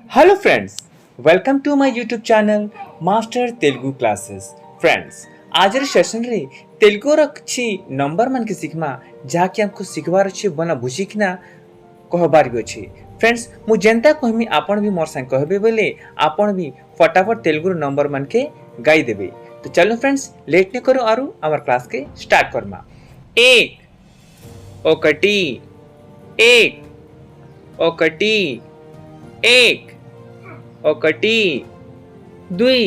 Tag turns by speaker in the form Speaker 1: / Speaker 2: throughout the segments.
Speaker 1: Hello friends, welcome to my YouTube channel Master Telugu Classes. Friends, आज session रे तेलुगु रो किछि number मान के सिखमा जाके हमको सिखबार अछि बना बुझिकिना कहबार भी अछि। फ्रेंड्स, मु जेंता कहमी आपण भी मोर संग कहबे बोले आपण भी फटाफट तेलुगु नंबर मान के गाई देबे। तो चलो फ्रेंड्स, लेट ने करो आरु हमर क्लास के स्टार्ट करमा। एक ओकटी एक ओकटी एक ఒకటి दुई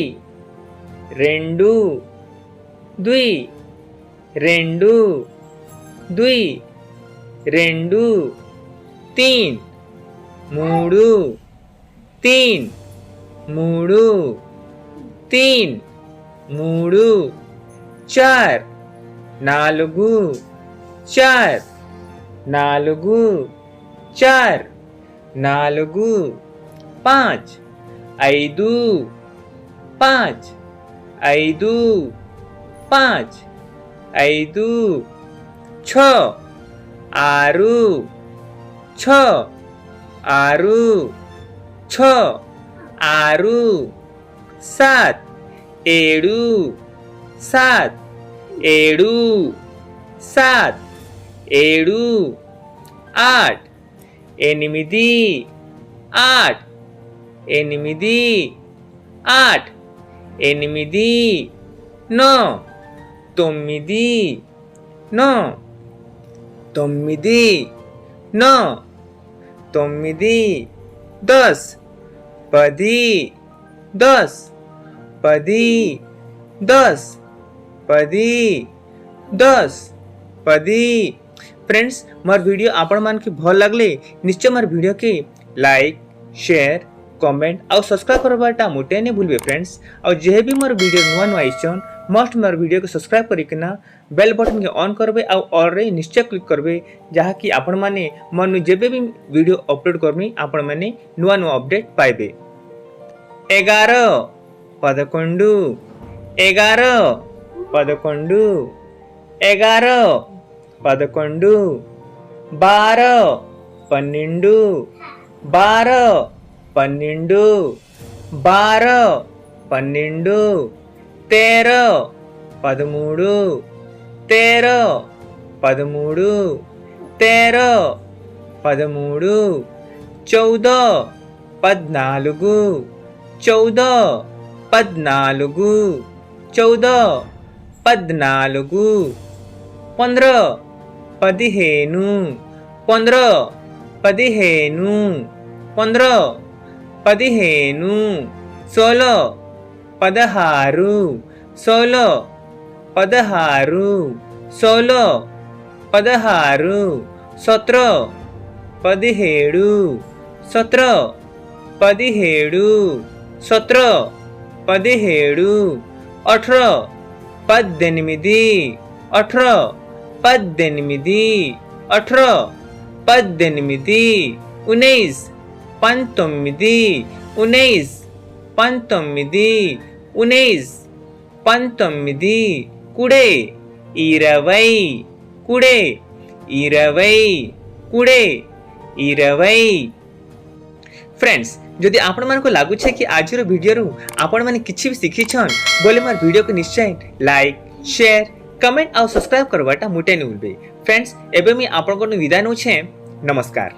Speaker 1: రెండు दुई రెండు दुई రెండు तीन మూడు तीन మూడు तीन మూడు चार నాలుగు चार నాలుగు चार నాలుగు पाँच ఐదు पाँच ఐదు पाँच ఐదు छ ఆరు छ ఆరు छ ఆరు सात ఏడు सात ఏడు सात ఏడు आठ ఎనిమిది आठ ఎనిమిది आठ ఎనిమిది नौ తొమ్మిది नौ తొమ్మిది नौ తొమ్మిది दस పది दस పది दस పది दस पदी। फ्रेंड्स, मोर वीडियो आपण मान के भल लगले निश्चय मोर वीडियो के लाइक शेयर कमेंट और सब्सक्राइब करवाटा मोटे नहीं भूलबे। फ्रेंड्स, और जे भी मोर वीडियो नुआ नुआ आइछन मस्ट मोर वीडियो को सब्सक्राइब करिकना बेल बटन के ऑन करबे और ऑल रे निश्चय क्लिक करबे, जहाँ कि आपण माने मन जेबे भी वीडियो अपलोड करमी आपण माने नुआ नुआ अपडेट पाइबे। 11 పదకొండు 11 పదకొండు 11 పదకొండు 12 పన్నెండు 12 పన్నెండు 12 పన్నెండు 13 13 13 13 13 13 14 14 14 14 14 14 15 15 15 15 15 15 16 16 16 16 16 16 17 17 17 17 17 17 18 18 18 18 18 18 19 19 19 19 19 19 कुड़े 20 कुड़े 20 कुड़े 20। फ्रेंड्स, जदि आपण मान को लागु छे कि आज रो वीडियो रु आपण माने किछि भी सिखि छन बोले मोर वीडियो को निश्चय लाइक शेयर कमेंट और सब्सक्राइब करवाटा मुटे नै भूलबे। फ्रेंड्स, एबे मी आपण को विदाय नउ छे। नमस्कार।